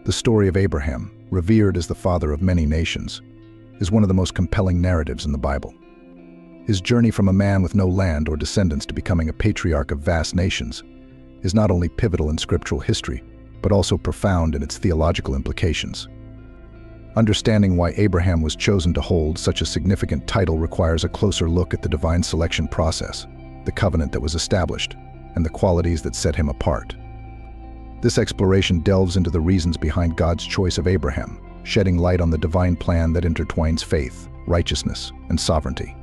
The story of Abraham, revered as the father of many nations, is one of the most compelling narratives in the Bible. His journey from a man with no land or descendants to becoming a patriarch of vast nations is not only pivotal in scriptural history, but also profound in its theological implications. Understanding why Abraham was chosen to hold such a significant title requires a closer look at the divine selection process, the covenant that was established, and the qualities that set him apart. This exploration delves into the reasons behind God's choice of Abraham, shedding light on the divine plan that intertwines faith, righteousness, and sovereignty.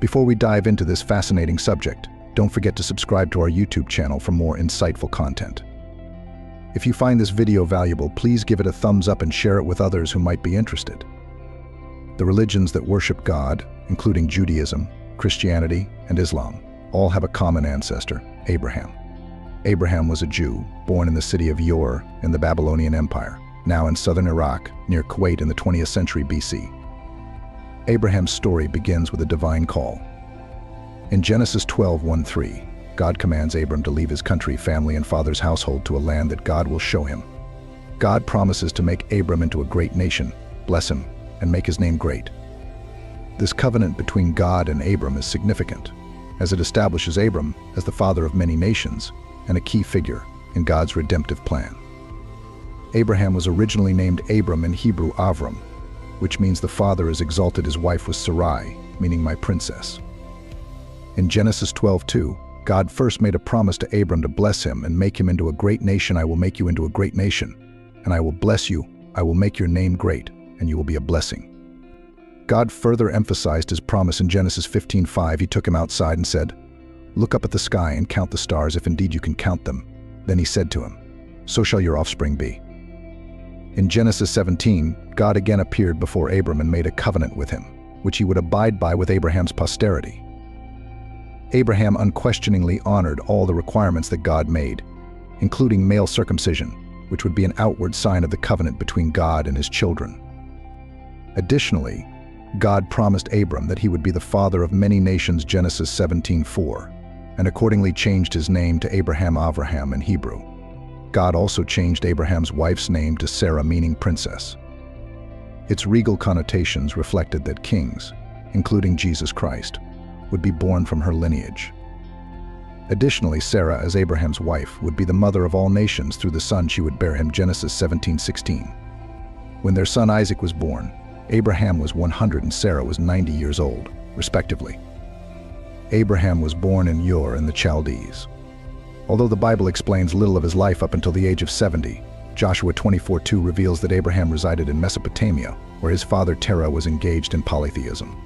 Before we dive into this fascinating subject, don't forget to subscribe to our YouTube channel for more insightful content. If you find this video valuable, please give it a thumbs up and share it with others who might be interested. The religions that worship God, including Judaism, Christianity, and Islam, all have a common ancestor, Abraham. Abraham was a Jew, born in the city of Ur in the Babylonian Empire, now in southern Iraq, near Kuwait in the 20th century BC. Abraham's story begins with a divine call. In Genesis 12:1-3, God commands Abram to leave his country, family, and father's household to a land that God will show him. God promises to make Abram into a great nation, bless him, and make his name great. This covenant between God and Abram is significant, as it establishes Abram as the father of many nations and a key figure in God's redemptive plan. Abraham was originally named Abram, in Hebrew Avram, which means the father is exalted. His wife was Sarai, meaning my princess. In Genesis 12:2, God first made a promise to Abram to bless him and make him into a great nation. I will make you into a great nation, and I will bless you. I will make your name great, and you will be a blessing. God further emphasized his promise in Genesis 15:5. He took him outside and said, "Look up at the sky and count the stars, if indeed you can count them." Then he said to him, "So shall your offspring be." In Genesis 17, God again appeared before Abram and made a covenant with him, which he would abide by with Abraham's posterity. Abraham unquestioningly honored all the requirements that God made, including male circumcision, which would be an outward sign of the covenant between God and his children. Additionally, God promised Abram that he would be the father of many nations, Genesis 17:4, and accordingly changed his name to Abraham Avraham in Hebrew. God also changed Abraham's wife's name to Sarah, meaning princess. Its regal connotations reflected that kings, including Jesus Christ, would be born from her lineage. Additionally, Sarah, as Abraham's wife, would be the mother of all nations through the son she would bear him, Genesis 17:16. When their son Isaac was born, Abraham was 100 and Sarah was 90 years old, respectively. Abraham was born in Ur in the Chaldees. Although the Bible explains little of his life up until the age of 70, Joshua 24:2 reveals that Abraham resided in Mesopotamia, where his father Terah was engaged in polytheism.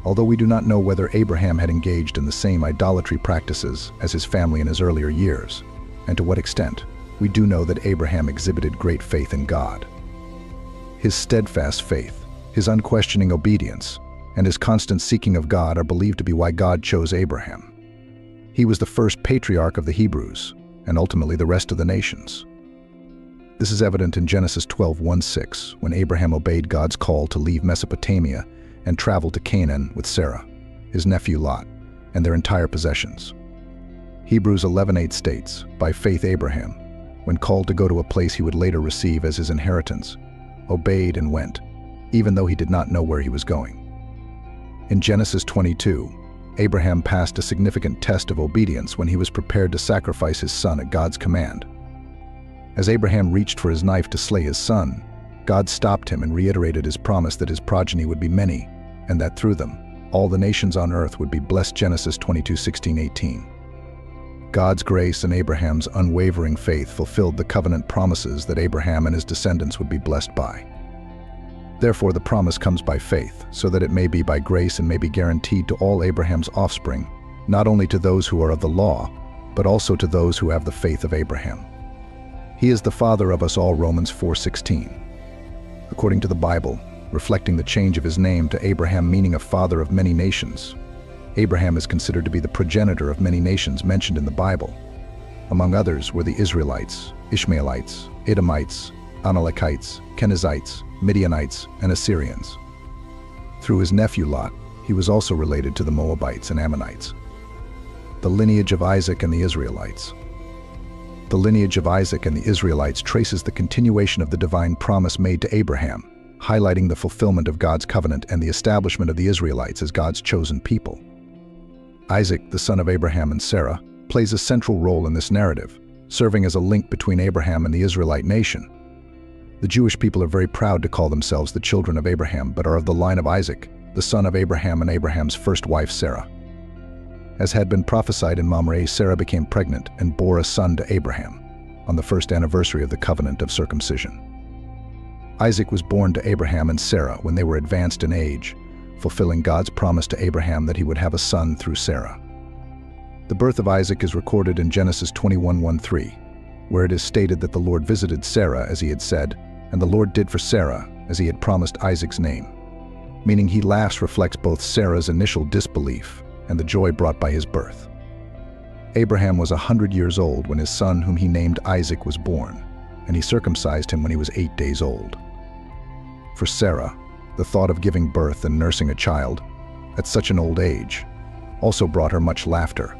Although we do not know whether Abraham had engaged in the same idolatry practices as his family in his earlier years, and to what extent, we do know that Abraham exhibited great faith in God. His steadfast faith, his unquestioning obedience, and his constant seeking of God are believed to be why God chose Abraham. He was the first patriarch of the Hebrews, and ultimately the rest of the nations. This is evident in Genesis 12:1-6, when Abraham obeyed God's call to leave Mesopotamia and travel to Canaan with Sarah, his nephew Lot, and their entire possessions. Hebrews 11:8 states, "By faith Abraham, when called to go to a place he would later receive as his inheritance, obeyed and went, even though he did not know where he was going." In Genesis 22, Abraham passed a significant test of obedience when he was prepared to sacrifice his son at God's command. As Abraham reached for his knife to slay his son, God stopped him and reiterated his promise that his progeny would be many, and that through them, all the nations on earth would be blessed, Genesis 22:16-18. God's grace and Abraham's unwavering faith fulfilled the covenant promises that Abraham and his descendants would be blessed by. Therefore, the promise comes by faith, so that it may be by grace and may be guaranteed to all Abraham's offspring, not only to those who are of the law, but also to those who have the faith of Abraham. He is the father of us all, Romans 4:16. According to the Bible, reflecting the change of his name to Abraham, meaning a father of many nations, Abraham is considered to be the progenitor of many nations mentioned in the Bible. Among others were the Israelites, Ishmaelites, Edomites, Amalekites, Kenizzites, Midianites, and Assyrians. Through his nephew Lot, he was also related to the Moabites and Ammonites. The lineage of Isaac and the Israelites. The lineage of Isaac and the Israelites traces the continuation of the divine promise made to Abraham, highlighting the fulfillment of God's covenant and the establishment of the Israelites as God's chosen people. Isaac, the son of Abraham and Sarah, plays a central role in this narrative, serving as a link between Abraham and the Israelite nation. The Jewish people are very proud to call themselves the children of Abraham, but are of the line of Isaac, the son of Abraham and Abraham's first wife Sarah. As had been prophesied in Mamre, Sarah became pregnant and bore a son to Abraham on the first anniversary of the covenant of circumcision. Isaac was born to Abraham and Sarah when they were advanced in age, fulfilling God's promise to Abraham that he would have a son through Sarah. The birth of Isaac is recorded in Genesis 21:1-3, where it is stated that the Lord visited Sarah as he had said, and the Lord did for Sarah as he had promised Isaac's name, meaning he last reflects both Sarah's initial disbelief and the joy brought by his birth. Abraham was 100 years old when his son, whom he named Isaac, was born, and he circumcised him when he was 8 days old. For Sarah, the thought of giving birth and nursing a child at such an old age also brought her much laughter,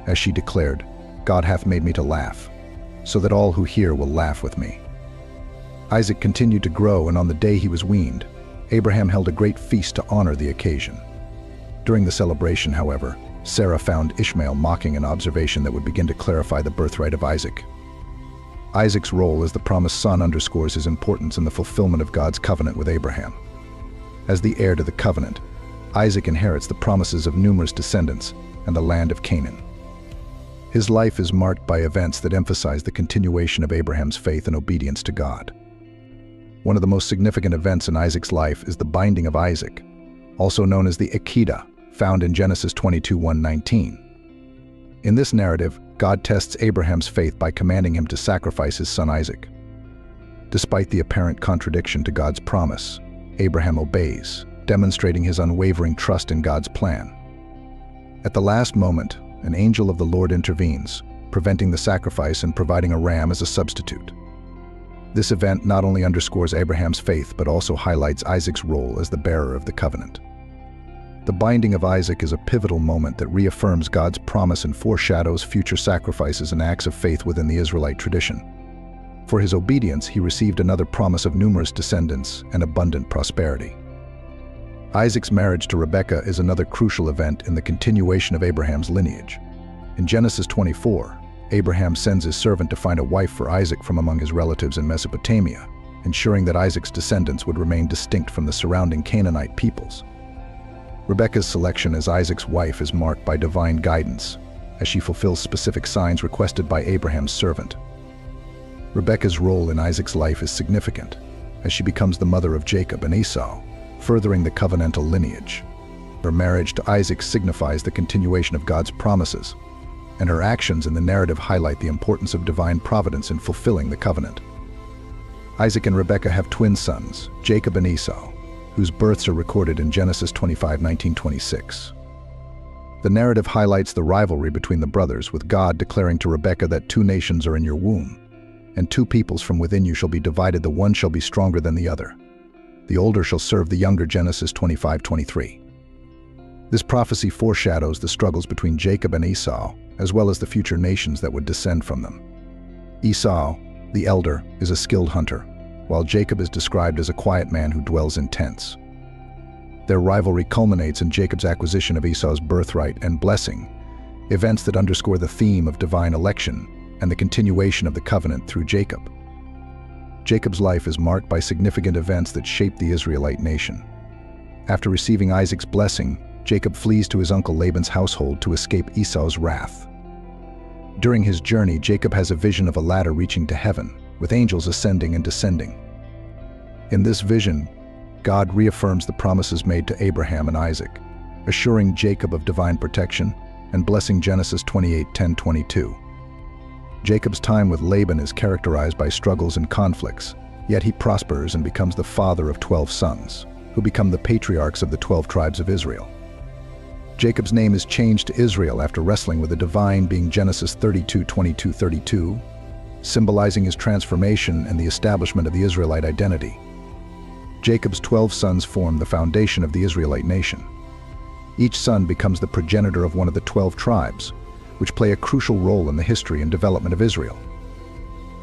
as she declared, "God hath made me to laugh, so that all who hear will laugh with me." Isaac continued to grow, and on the day he was weaned, Abraham held a great feast to honor the occasion. During the celebration, however, Sarah found Ishmael mocking an observation that would begin to clarify the birthright of Isaac. Isaac's role as the promised son underscores his importance in the fulfillment of God's covenant with Abraham. As the heir to the covenant, Isaac inherits the promises of numerous descendants and the land of Canaan. His life is marked by events that emphasize the continuation of Abraham's faith and obedience to God. One of the most significant events in Isaac's life is the binding of Isaac, also known as the Akedah, found in Genesis 22:1-19. In this narrative, God tests Abraham's faith by commanding him to sacrifice his son Isaac. Despite the apparent contradiction to God's promise, Abraham obeys, demonstrating his unwavering trust in God's plan. At the last moment, an angel of the Lord intervenes, preventing the sacrifice and providing a ram as a substitute. This event not only underscores Abraham's faith but also highlights Isaac's role as the bearer of the covenant. The binding of Isaac is a pivotal moment that reaffirms God's promise and foreshadows future sacrifices and acts of faith within the Israelite tradition. For his obedience, he received another promise of numerous descendants and abundant prosperity. Isaac's marriage to Rebekah is another crucial event in the continuation of Abraham's lineage. In Genesis 24, Abraham sends his servant to find a wife for Isaac from among his relatives in Mesopotamia, ensuring that Isaac's descendants would remain distinct from the surrounding Canaanite peoples. Rebekah's selection as Isaac's wife is marked by divine guidance, as she fulfills specific signs requested by Abraham's servant. Rebekah's role in Isaac's life is significant, as she becomes the mother of Jacob and Esau, furthering the covenantal lineage. Her marriage to Isaac signifies the continuation of God's promises, and her actions in the narrative highlight the importance of divine providence in fulfilling the covenant. Isaac and Rebekah have twin sons, Jacob and Esau, whose births are recorded in Genesis 25:19-26. The narrative highlights the rivalry between the brothers, with God declaring to Rebekah that 2 nations are in your womb, and 2 peoples from within you shall be divided, the one shall be stronger than the other. The older shall serve the younger, Genesis 25:23. This prophecy foreshadows the struggles between Jacob and Esau, as well as the future nations that would descend from them. Esau, the elder, is a skilled hunter, while Jacob is described as a quiet man who dwells in tents. Their rivalry culminates in Jacob's acquisition of Esau's birthright and blessing, events that underscore the theme of divine election and the continuation of the covenant through Jacob. Jacob's life is marked by significant events that shape the Israelite nation. After receiving Isaac's blessing, Jacob flees to his uncle Laban's household to escape Esau's wrath. During his journey, Jacob has a vision of a ladder reaching to heaven, with angels ascending and descending. In this vision, God reaffirms the promises made to Abraham and Isaac, assuring Jacob of divine protection and blessing, Genesis 28:10-22. Jacob's time with Laban is characterized by struggles and conflicts, yet he prospers and becomes the father of 12 sons, who become the patriarchs of the 12 tribes of Israel. Jacob's name is changed to Israel after wrestling with the divine being, Genesis 32:22-32, symbolizing his transformation and the establishment of the Israelite identity. Jacob's 12 sons form the foundation of the Israelite nation. Each son becomes the progenitor of one of the 12 tribes, which play a crucial role in the history and development of Israel.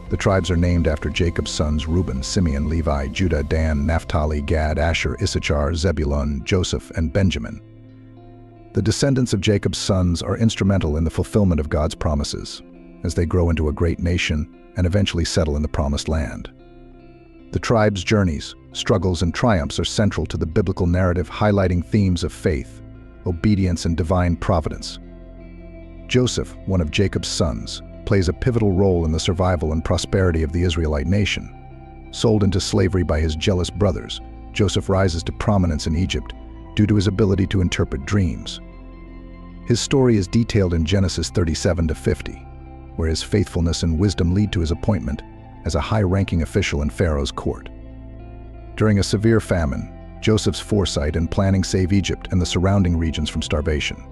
The tribes are named after Jacob's sons Reuben, Simeon, Levi, Judah, Dan, Naphtali, Gad, Asher, Issachar, Zebulun, Joseph, and Benjamin. The descendants of Jacob's sons are instrumental in the fulfillment of God's promises, as they grow into a great nation and eventually settle in the Promised Land. The tribe's journeys, struggles, and triumphs are central to the biblical narrative, highlighting themes of faith, obedience, and divine providence. Joseph, one of Jacob's sons, plays a pivotal role in the survival and prosperity of the Israelite nation. Sold into slavery by his jealous brothers, Joseph rises to prominence in Egypt due to his ability to interpret dreams. His story is detailed in Genesis 37-50, where his faithfulness and wisdom lead to his appointment as a high-ranking official in Pharaoh's court. During a severe famine, Joseph's foresight and planning save Egypt and the surrounding regions from starvation.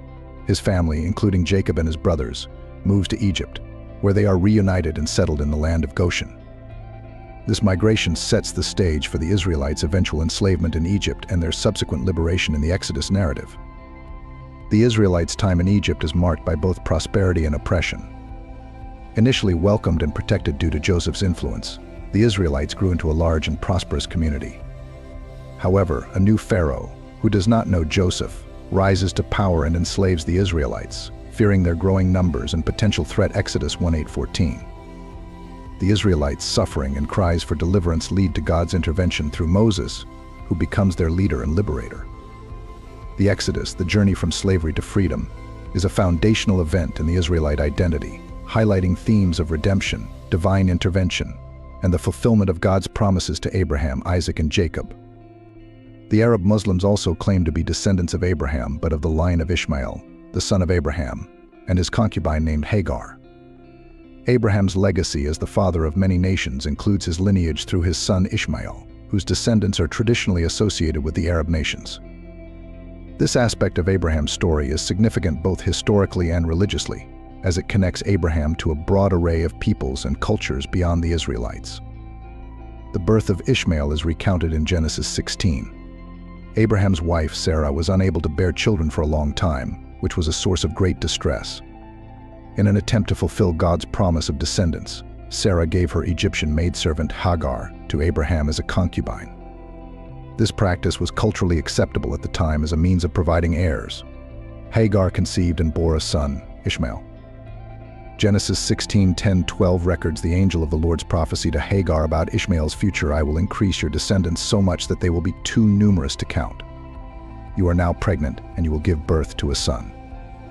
His family, including Jacob and his brothers, moves to Egypt, where they are reunited and settled in the land of Goshen. This migration sets the stage for the Israelites' eventual enslavement in Egypt and their subsequent liberation in the Exodus narrative. The Israelites' time in Egypt is marked by both prosperity and oppression. Initially welcomed and protected due to Joseph's influence, the Israelites grew into a large and prosperous community. However, a new Pharaoh, who does not know Joseph, rises to power and enslaves the Israelites, fearing their growing numbers and potential threat. Exodus 1:8-14. The Israelites' suffering and cries for deliverance lead to God's intervention through Moses, who becomes their leader and liberator. The Exodus, the journey from slavery to freedom, is a foundational event in the Israelite identity, highlighting themes of redemption, divine intervention, and the fulfillment of God's promises to Abraham, Isaac, and Jacob. The Arab Muslims also claim to be descendants of Abraham, but of the line of Ishmael, the son of Abraham, and his concubine named Hagar. Abraham's legacy as the father of many nations includes his lineage through his son Ishmael, whose descendants are traditionally associated with the Arab nations. This aspect of Abraham's story is significant both historically and religiously, as it connects Abraham to a broad array of peoples and cultures beyond the Israelites. The birth of Ishmael is recounted in Genesis 16. Abraham's wife, Sarah, was unable to bear children for a long time, which was a source of great distress. In an attempt to fulfill God's promise of descendants, Sarah gave her Egyptian maidservant Hagar to Abraham as a concubine. This practice was culturally acceptable at the time as a means of providing heirs. Hagar conceived and bore a son, Ishmael. Genesis 16:10-12 records the angel of the Lord's prophecy to Hagar about Ishmael's future. "I will increase your descendants so much that they will be too numerous to count. You are now pregnant, and you will give birth to a son.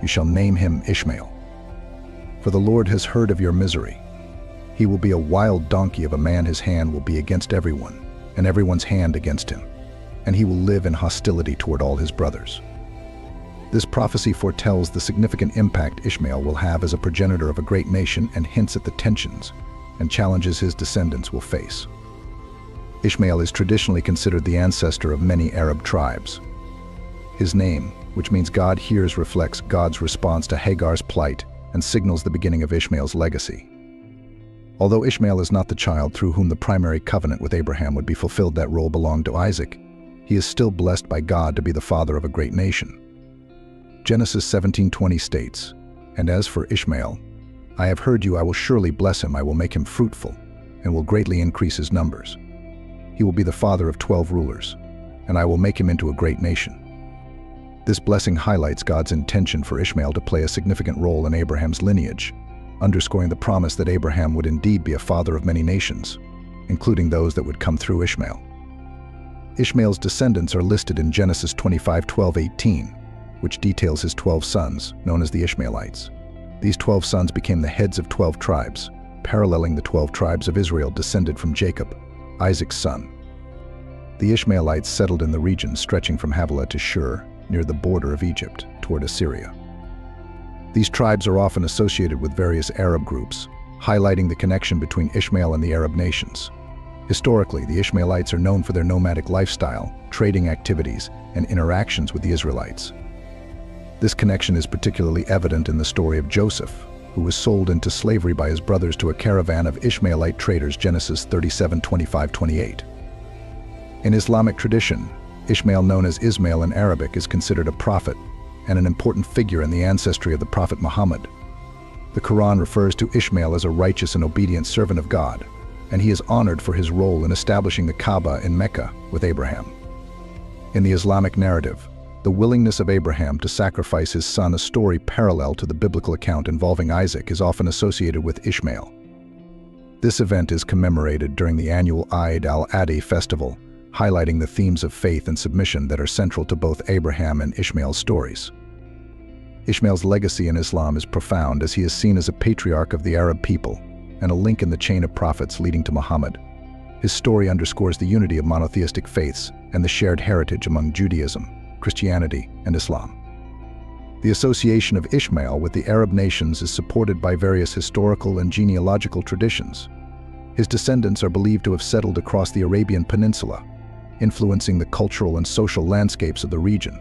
You shall name him Ishmael. For the Lord has heard of your misery. He will be a wild donkey of a man. His hand will be against everyone, and everyone's hand against him, and he will live in hostility toward all his brothers." This prophecy foretells the significant impact Ishmael will have as a progenitor of a great nation and hints at the tensions and challenges his descendants will face. Ishmael is traditionally considered the ancestor of many Arab tribes. His name, which means God hears, reflects God's response to Hagar's plight and signals the beginning of Ishmael's legacy. Although Ishmael is not the child through whom the primary covenant with Abraham would be fulfilled, that role belonged to Isaac, he is still blessed by God to be the father of a great nation. Genesis 17:20 states, "And as for Ishmael, I have heard you, I will surely bless him, I will make him fruitful, and will greatly increase his numbers. He will be the father of 12 rulers, and I will make him into a great nation." This blessing highlights God's intention for Ishmael to play a significant role in Abraham's lineage, underscoring the promise that Abraham would indeed be a father of many nations, including those that would come through Ishmael. Ishmael's descendants are listed in Genesis 25:12-18, which details his 12 sons, known as the Ishmaelites. These 12 sons became the heads of 12 tribes, paralleling the 12 tribes of Israel descended from Jacob, Isaac's son. The Ishmaelites settled in the region stretching from Havilah to Shur, near the border of Egypt, toward Assyria. These tribes are often associated with various Arab groups, highlighting the connection between Ishmael and the Arab nations. Historically, the Ishmaelites are known for their nomadic lifestyle, trading activities, and interactions with the Israelites. This connection is particularly evident in the story of Joseph, who was sold into slavery by his brothers to a caravan of Ishmaelite traders, Genesis 37:25-28. In Islamic tradition, Ishmael, known as Ismail in Arabic, is considered a prophet and an important figure in the ancestry of the Prophet Muhammad. The Quran refers to Ishmael as a righteous and obedient servant of God, and he is honored for his role in establishing the Kaaba in Mecca with Abraham. In the Islamic narrative, the willingness of Abraham to sacrifice his son, a story parallel to the biblical account involving Isaac, is often associated with Ishmael. This event is commemorated during the annual Eid al-Adha festival, highlighting the themes of faith and submission that are central to both Abraham and Ishmael's stories. Ishmael's legacy in Islam is profound, as he is seen as a patriarch of the Arab people and a link in the chain of prophets leading to Muhammad. His story underscores the unity of monotheistic faiths and the shared heritage among Judaism, Christianity, and Islam. The association of Ishmael with the Arab nations is supported by various historical and genealogical traditions. His descendants are believed to have settled across the Arabian Peninsula, influencing the cultural and social landscapes of the region.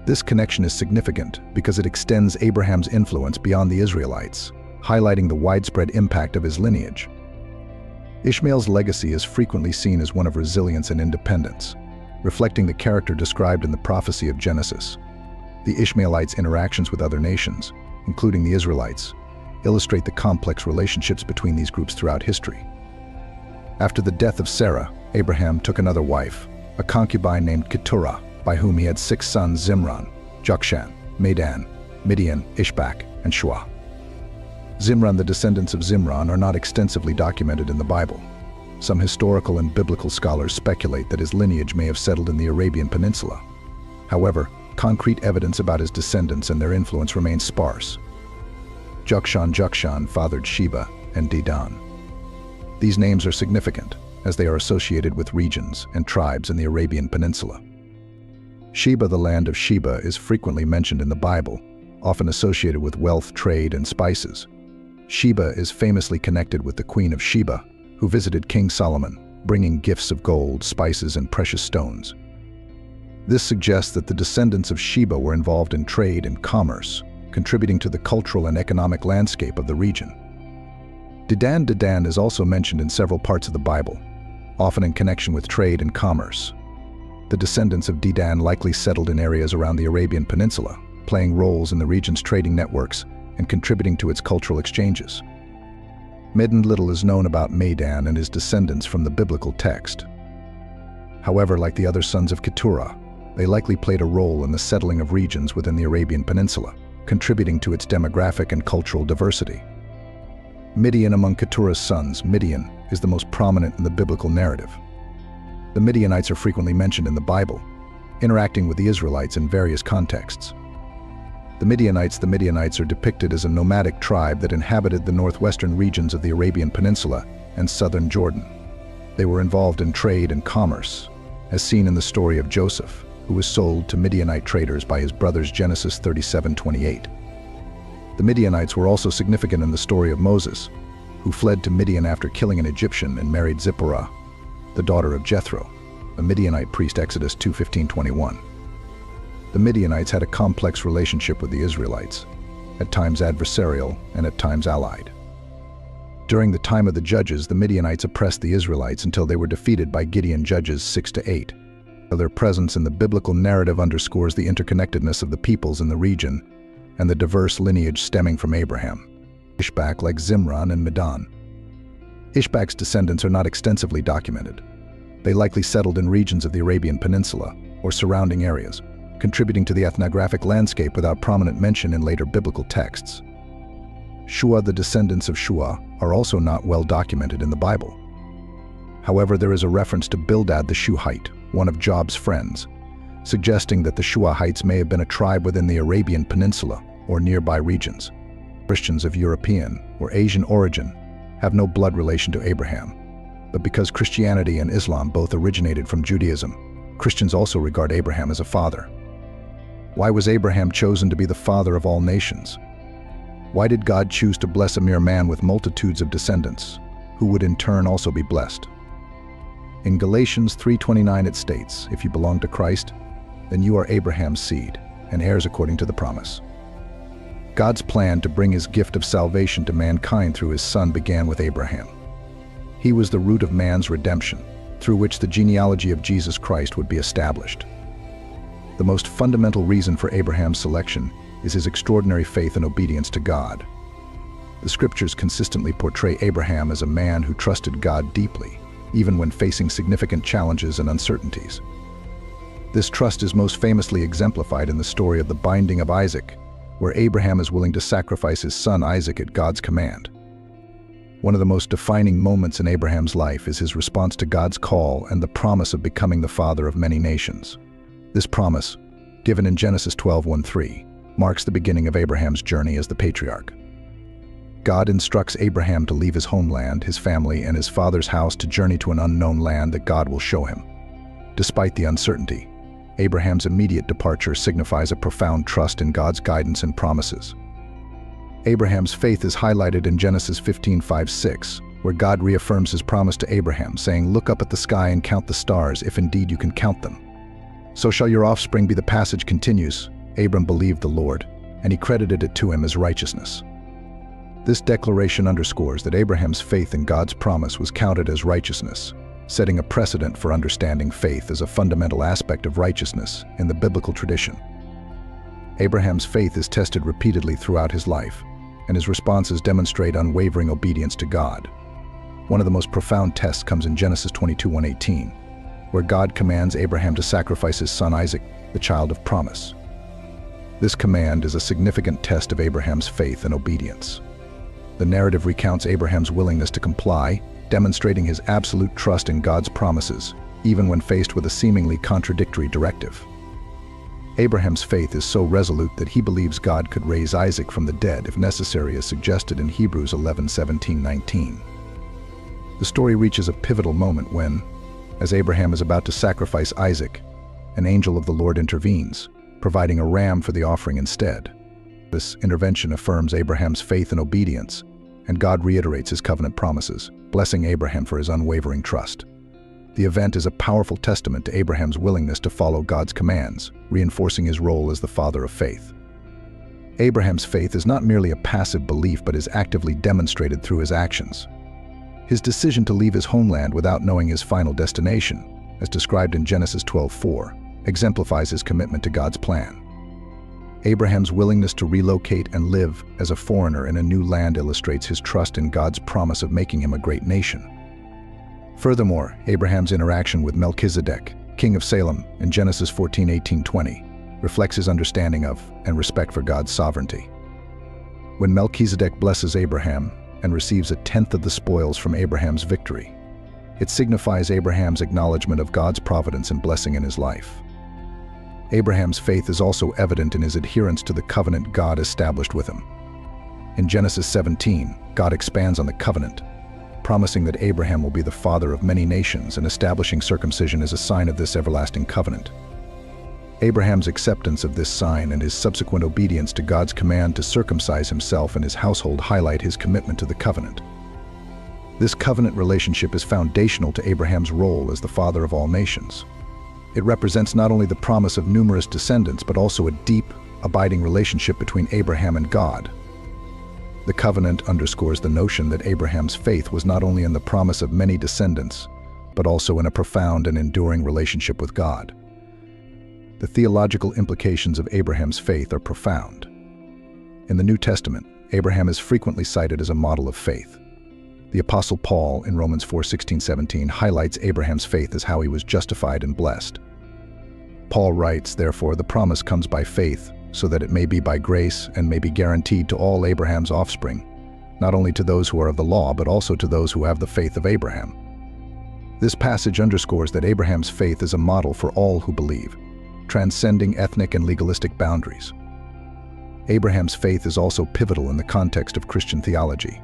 This connection is significant because it extends Abraham's influence beyond the Israelites, highlighting the widespread impact of his lineage. Ishmael's legacy is frequently seen as one of resilience and independence, reflecting the character described in the prophecy of Genesis. The Ishmaelites' interactions with other nations, including the Israelites, illustrate the complex relationships between these groups throughout history. After the death of Sarah, Abraham took another wife, a concubine named Keturah, by whom he had 6 sons: Zimran, Jokshan, Medan, Midian, Ishbak, and Shua. Zimran, the descendants of Zimran, are not extensively documented in the Bible. Some historical and biblical scholars speculate that his lineage may have settled in the Arabian Peninsula. However, concrete evidence about his descendants and their influence remains sparse. Jokshan fathered Sheba and Dedan. These names are significant, as they are associated with regions and tribes in the Arabian Peninsula. Sheba, the land of Sheba, is frequently mentioned in the Bible, often associated with wealth, trade, and spices. Sheba is famously connected with the Queen of Sheba, who visited King Solomon, bringing gifts of gold, spices, and precious stones. This suggests that the descendants of Sheba were involved in trade and commerce, contributing to the cultural and economic landscape of the region. Dedan is also mentioned in several parts of the Bible, often in connection with trade and commerce. The descendants of Dedan likely settled in areas around the Arabian Peninsula, playing roles in the region's trading networks and contributing to its cultural exchanges. Little is known about Medan and his descendants from the biblical text. However, like the other sons of Keturah, they likely played a role in the settling of regions within the Arabian Peninsula, contributing to its demographic and cultural diversity. Midian, among Keturah's sons, Midian is the most prominent in the biblical narrative. The Midianites are frequently mentioned in the Bible, interacting with the Israelites in various contexts. The Midianites are depicted as a nomadic tribe that inhabited the northwestern regions of the Arabian Peninsula and southern Jordan. They were involved in trade and commerce, as seen in the story of Joseph, who was sold to Midianite traders by his brothers, Genesis 37:28. The Midianites were also significant in the story of Moses, who fled to Midian after killing an Egyptian and married Zipporah, the daughter of Jethro, a Midianite priest, Exodus 2:15-21. The Midianites had a complex relationship with the Israelites, at times adversarial and at times allied. During the time of the Judges, the Midianites oppressed the Israelites until they were defeated by Gideon, Judges 6-8. Their presence in the biblical narrative underscores the interconnectedness of the peoples in the region and the diverse lineage stemming from Abraham. Ishbak, like Zimran and Medan. Ishbak's descendants are not extensively documented. They likely settled in regions of the Arabian Peninsula or surrounding areas, contributing to the ethnographic landscape without prominent mention in later biblical texts. Shua, the descendants of Shua, are also not well documented in the Bible. However, there is a reference to Bildad the Shuhite, one of Job's friends, suggesting that the Shuahites may have been a tribe within the Arabian Peninsula or nearby regions. Christians of European or Asian origin have no blood relation to Abraham, but because Christianity and Islam both originated from Judaism, Christians also regard Abraham as a father. Why was Abraham chosen to be the father of all nations? Why did God choose to bless a mere man with multitudes of descendants, who would in turn also be blessed? In Galatians 3:29 it states, "If you belong to Christ, then you are Abraham's seed, and heirs according to the promise." God's plan to bring his gift of salvation to mankind through his Son began with Abraham. He was the root of man's redemption, through which the genealogy of Jesus Christ would be established. The most fundamental reason for Abraham's selection is his extraordinary faith and obedience to God. The scriptures consistently portray Abraham as a man who trusted God deeply, even when facing significant challenges and uncertainties. This trust is most famously exemplified in the story of the binding of Isaac, where Abraham is willing to sacrifice his son Isaac at God's command. One of the most defining moments in Abraham's life is his response to God's call and the promise of becoming the father of many nations. This promise, given in Genesis 12:1-3, marks the beginning of Abraham's journey as the patriarch. God instructs Abraham to leave his homeland, his family, and his father's house to journey to an unknown land that God will show him. Despite the uncertainty, Abraham's immediate departure signifies a profound trust in God's guidance and promises. Abraham's faith is highlighted in Genesis 15:5-6, where God reaffirms his promise to Abraham, saying, "Look up at the sky and count the stars, if indeed you can count them. So shall your offspring be." The passage continues, Abram believed the Lord, and he credited it to him as righteousness. This declaration underscores that Abraham's faith in God's promise was counted as righteousness, setting a precedent for understanding faith as a fundamental aspect of righteousness in the biblical tradition. Abraham's faith is tested repeatedly throughout his life, and his responses demonstrate unwavering obedience to God. One of the most profound tests comes in Genesis 22:1-18, where God commands Abraham to sacrifice his son Isaac, the child of promise. This command is a significant test of Abraham's faith and obedience. The narrative recounts Abraham's willingness to comply, demonstrating his absolute trust in God's promises, even when faced with a seemingly contradictory directive. Abraham's faith is so resolute that he believes God could raise Isaac from the dead if necessary, as suggested in Hebrews 11:17-19. The story reaches a pivotal moment when, as Abraham is about to sacrifice Isaac, an angel of the Lord intervenes, providing a ram for the offering instead. This intervention affirms Abraham's faith and obedience, and God reiterates his covenant promises, blessing Abraham for his unwavering trust. The event is a powerful testament to Abraham's willingness to follow God's commands, reinforcing his role as the father of faith. Abraham's faith is not merely a passive belief but is actively demonstrated through his actions. His decision to leave his homeland without knowing his final destination, as described in Genesis 12:4, exemplifies his commitment to God's plan. Abraham's willingness to relocate and live as a foreigner in a new land illustrates his trust in God's promise of making him a great nation. Furthermore, Abraham's interaction with Melchizedek, king of Salem, in Genesis 14:18-20, reflects his understanding of and respect for God's sovereignty. When Melchizedek blesses Abraham and receives a tenth of the spoils from Abraham's victory, it signifies Abraham's acknowledgement of God's providence and blessing in his life. Abraham's faith is also evident in his adherence to the covenant God established with him. In Genesis 17, God expands on the covenant, promising that Abraham will be the father of many nations and establishing circumcision as a sign of this everlasting covenant. Abraham's acceptance of this sign and his subsequent obedience to God's command to circumcise himself and his household highlight his commitment to the covenant. This covenant relationship is foundational to Abraham's role as the father of all nations. It represents not only the promise of numerous descendants, but also a deep, abiding relationship between Abraham and God. The covenant underscores the notion that Abraham's faith was not only in the promise of many descendants, but also in a profound and enduring relationship with God. The theological implications of Abraham's faith are profound. In the New Testament, Abraham is frequently cited as a model of faith. The Apostle Paul, in Romans 4:16-17, highlights Abraham's faith as how he was justified and blessed. Paul writes, "Therefore the promise comes by faith, so that it may be by grace and may be guaranteed to all Abraham's offspring, not only to those who are of the law, but also to those who have the faith of Abraham." This passage underscores that Abraham's faith is a model for all who believe, transcending ethnic and legalistic boundaries. Abraham's faith is also pivotal in the context of Christian theology.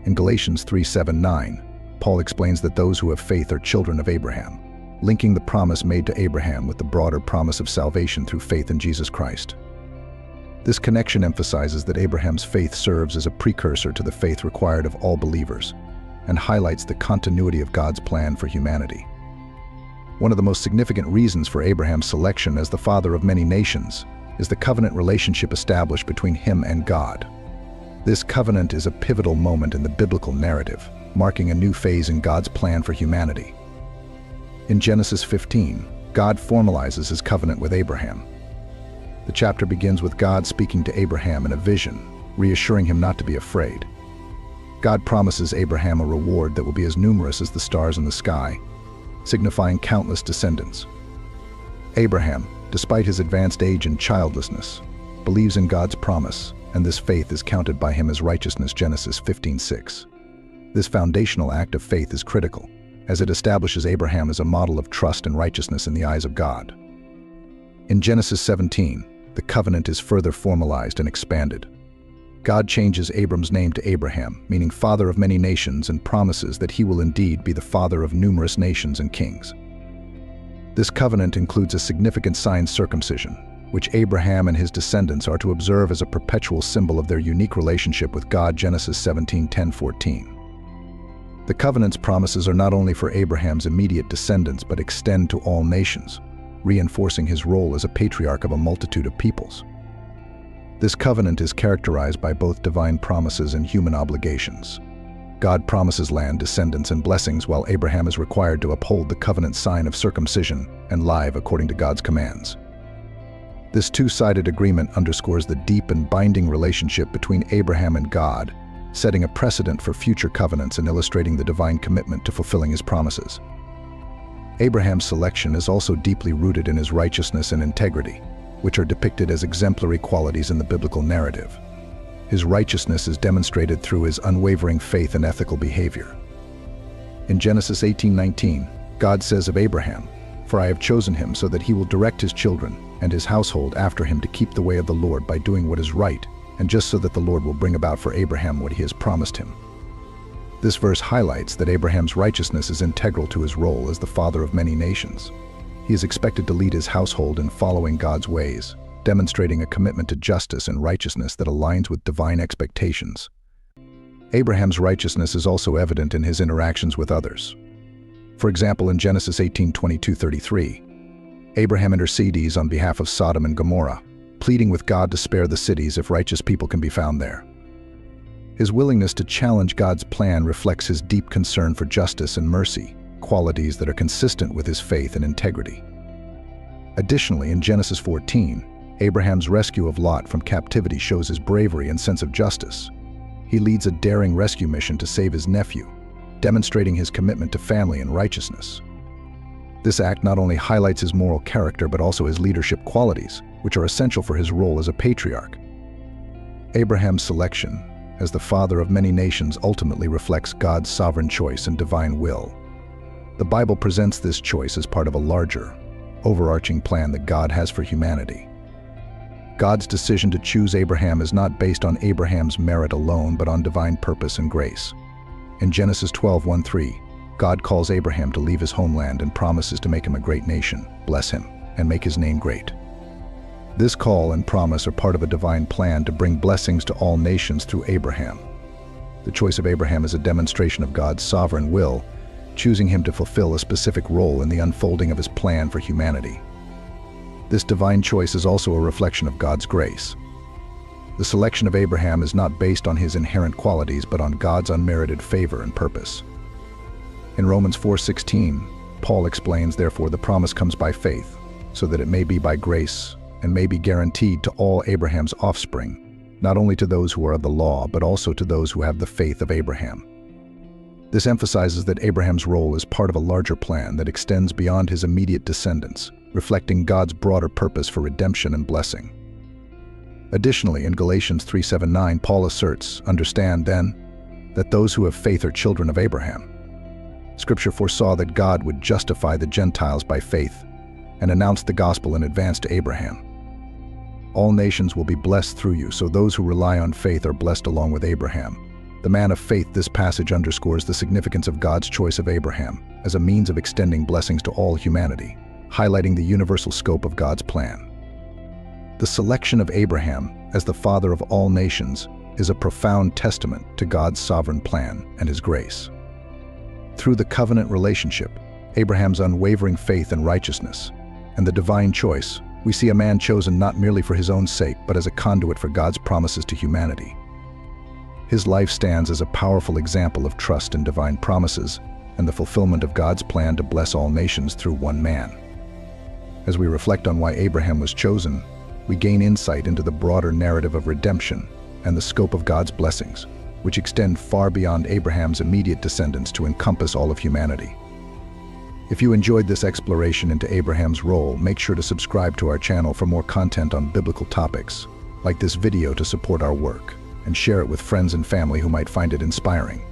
In Galatians 3:7-9, Paul explains that those who have faith are children of Abraham, linking the promise made to Abraham with the broader promise of salvation through faith in Jesus Christ. This connection emphasizes that Abraham's faith serves as a precursor to the faith required of all believers and highlights the continuity of God's plan for humanity. One of the most significant reasons for Abraham's selection as the father of many nations is the covenant relationship established between him and God. This covenant is a pivotal moment in the biblical narrative, marking a new phase in God's plan for humanity. In Genesis 15, God formalizes his covenant with Abraham. The chapter begins with God speaking to Abraham in a vision, reassuring him not to be afraid. God promises Abraham a reward that will be as numerous as the stars in the sky, signifying countless descendants. Abraham, despite his advanced age and childlessness, believes in God's promise, and this faith is counted by him as righteousness. Genesis 15:6. This foundational act of faith is critical, as it establishes Abraham as a model of trust and righteousness in the eyes of God. In Genesis 17, the covenant is further formalized and expanded. God changes Abram's name to Abraham, meaning father of many nations, and promises that he will indeed be the father of numerous nations and kings. This covenant includes a significant sign, circumcision, which Abraham and his descendants are to observe as a perpetual symbol of their unique relationship with God. Genesis 17:10-14. The covenant's promises are not only for Abraham's immediate descendants but extend to all nations, reinforcing his role as a patriarch of a multitude of peoples. This covenant is characterized by both divine promises and human obligations. God promises land, descendants, and blessings, while Abraham is required to uphold the covenant sign of circumcision and live according to God's commands. This two-sided agreement underscores the deep and binding relationship between Abraham and God, setting a precedent for future covenants and illustrating the divine commitment to fulfilling his promises. Abraham's selection is also deeply rooted in his righteousness and integrity, which are depicted as exemplary qualities in the biblical narrative. His righteousness is demonstrated through his unwavering faith and ethical behavior. In Genesis 18:19, God says of Abraham, "For I have chosen him so that he will direct his children and his household after him to keep the way of the Lord by doing what is right, and just so that the Lord will bring about for Abraham what he has promised him." This verse highlights that Abraham's righteousness is integral to his role as the father of many nations. He is expected to lead his household in following God's ways, demonstrating a commitment to justice and righteousness that aligns with divine expectations. Abraham's righteousness is also evident in his interactions with others. For example, in Genesis 18:22-33, Abraham intercedes on behalf of Sodom and Gomorrah, pleading with God to spare the cities if righteous people can be found there. His willingness to challenge God's plan reflects his deep concern for justice and mercy, qualities that are consistent with his faith and integrity. Additionally, in Genesis 14, Abraham's rescue of Lot from captivity shows his bravery and sense of justice. He leads a daring rescue mission to save his nephew, demonstrating his commitment to family and righteousness. This act not only highlights his moral character but also his leadership qualities, which are essential for his role as a patriarch. Abraham's selection as the father of many nations ultimately reflects God's sovereign choice and divine will. The Bible presents this choice as part of a larger, overarching plan that God has for humanity. God's decision to choose Abraham is not based on Abraham's merit alone, but on divine purpose and grace. In Genesis 12:1-3, God calls Abraham to leave his homeland and promises to make him a great nation, bless him, and make his name great. This call and promise are part of a divine plan to bring blessings to all nations through Abraham. The choice of Abraham is a demonstration of God's sovereign will, choosing him to fulfill a specific role in the unfolding of his plan for humanity. This divine choice is also a reflection of God's grace. The selection of Abraham is not based on his inherent qualities, but on God's unmerited favor and purpose. In Romans 4:16, Paul explains, "Therefore the promise comes by faith, so that it may be by grace and may be guaranteed to all Abraham's offspring, not only to those who are of the law, but also to those who have the faith of Abraham." This emphasizes that Abraham's role is part of a larger plan that extends beyond his immediate descendants, reflecting God's broader purpose for redemption and blessing. Additionally, in Galatians 3:7-9, Paul asserts, "Understand, then, that those who have faith are children of Abraham." Scripture foresaw that God would justify the Gentiles by faith and announced the gospel in advance to Abraham. All nations will be blessed through you, so those who rely on faith are blessed along with Abraham. The man of faith. This passage underscores the significance of God's choice of Abraham as a means of extending blessings to all humanity, highlighting the universal scope of God's plan. The selection of Abraham as the father of all nations is a profound testament to God's sovereign plan and his grace. Through the covenant relationship, Abraham's unwavering faith and righteousness, and the divine choice, we see a man chosen not merely for his own sake, but as a conduit for God's promises to humanity. His life stands as a powerful example of trust in divine promises and the fulfillment of God's plan to bless all nations through one man. As we reflect on why Abraham was chosen, we gain insight into the broader narrative of redemption and the scope of God's blessings, which extend far beyond Abraham's immediate descendants to encompass all of humanity. If you enjoyed this exploration into Abraham's role, make sure to subscribe to our channel for more content on biblical topics. Like this video to support our work, and share it with friends and family who might find it inspiring.